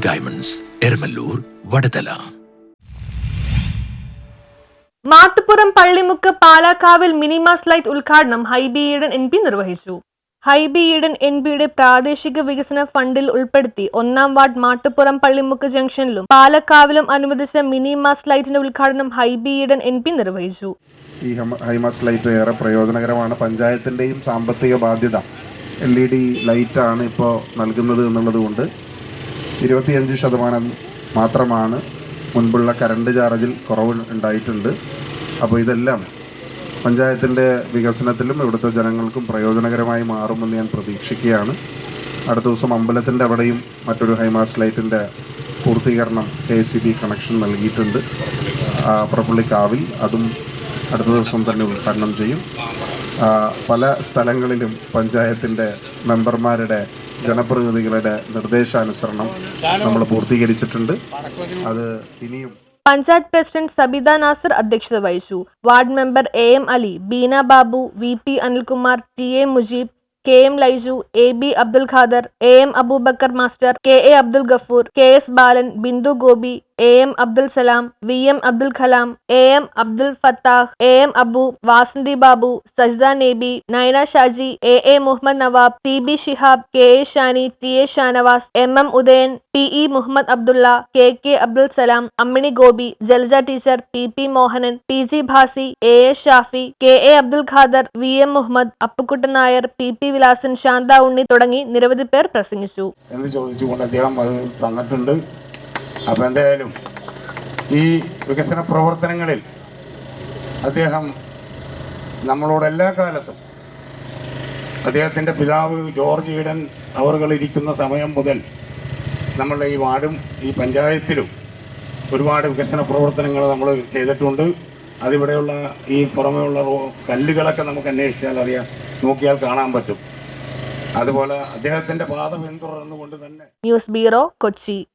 Diamonds, Eramalloor, Vadathala. Mattupuram Pallimukku പാലക്കാവിൽ mini mast light ഉദ്ഘാടനം Hibi Eden MP നിർവഹിച്ചു. ഹൈബി ഈഡൻ MPയുടെ പ്രാദേശിക വികസന ഫണ്ടിൽ ഉൾപ്പെടുത്തി 1-ാം വാർഡ് മാട്ടുപുറം പള്ളിമുക്ക് ജംഗ്ഷനിലും പാലക്കാവിലും അനുവദിച്ച മിനിമാസ് ലൈറ്റിന്റെ ഉദ്ഘാടനം ഹൈബി ഈഡൻ MP നിർവഹിച്ചു. ഈ ഹൈമാസ് ലൈറ്റ് ഏറെ പ്രയോജനകരമാണ്. പഞ്ചായത്തിൻ്റെയും സാമ്പത്തിക ബാധ്യത LED ലൈറ്റാണ് ഇപ്പോൾ നൽകുന്നത് എന്നുള്ളതുകൊണ്ട് 25% മാത്രമാണ് മുൻപുള്ള കറണ്ട് ചാർജിൽ കുറവ് ഉണ്ടായിട്ടുണ്ട്. അപ്പോൾ ഇതെല്ലാം പഞ്ചായത്തിൻ്റെ വികസനത്തിലും ഇവിടുത്തെ ജനങ്ങൾക്കും പ്രയോജനകരമായി മാറുമെന്ന് ഞാൻ പ്രതീക്ഷിക്കുകയാണ്. അടുത്ത ദിവസം അമ്പലത്തിൻ്റെ അവിടെയും മറ്റൊരു ഹൈമാസ് ലൈറ്റിൻ്റെ പൂർത്തീകരണം KCB കണക്ഷൻ നൽകിയിട്ടുണ്ട്. പ്രപ്പുള്ളിക്കാവിൽ അതും അടുത്ത ദിവസം തന്നെ ഉദ്ഘാടനം ചെയ്യും. പല സ്ഥലങ്ങളിലും പഞ്ചായത്തിൻ്റെ മെമ്പർമാരുടെ ജനപ്രതിനിധികളുടെ നിർദ്ദേശാനുസരണം നമ്മൾ പൂർത്തീകരിച്ചിട്ടുണ്ട്. അത് ഇനിയും പഞ്ചായത്ത് പ്രസിഡന്റ് സബിത നാസർ അധ്യക്ഷത വഹിച്ചു. Ward member AM Ali, Beena Babu, VP Anilkumar, TA Mujeeb, KM Laiju, AB Abdul Khader, AM Aboobacker master, KA Abdul Gafoor, KS Balan, Bindu Gopi, AM Abdul Salam, VM Abdul Kalam, AM Abdul Fathah, AM Abu, Vasanthi Babu, Sajda Nebi, Naina Shaji, AA Muhammad Nawab, TB Shihab, KA Shani, TA Shanavas, MM Udayan, PE Muhammad Abdulla, KK Abdul Salam, Ammini Gopi, Jalja teacher, PP Mohanan, PG Bhasi, AS Shafi, KA Abdul Khader, VM Muhammad, Appukuttan Nair, PP Vilasan, Shantha Unni തുടങ്ങി നിരവധി പേർ പ്രസംഗിച്ചു. എന്ന് ചോദിച്ചുകൊണ്ട് അദ്ദേഹം അത് തന്നിട്ടുണ്ട്. അപ്പം എന്തായാലും ഈ വികസന പ്രവർത്തനങ്ങളിൽ അദ്ദേഹം നമ്മളോട് എല്ലാ കാലത്തും അദ്ദേഹത്തിൻ്റെ പിതാവ് ജോർജ് ഈഡൻ അവറുകളിരിക്കുന്ന സമയം മുതൽ നമ്മളുടെ ഈ വാർഡും ഈ പഞ്ചായത്തിലും ഒരുപാട് വികസന പ്രവർത്തനങ്ങൾ നമ്മൾ ചെയ്തിട്ടുണ്ട്. അതിവിടെയുള്ള ഈ പുറമെയുള്ള കല്ലുകളൊക്കെ നമുക്ക് അന്വേഷിച്ചാൽ അറിയാം, നോക്കിയാൽ കാണാൻ പറ്റും. അതുപോലെ അദ്ദേഹത്തിൻ്റെ പാത പിന്തുടർന്നുകൊണ്ട് തന്നെ. News bureau, Kochi.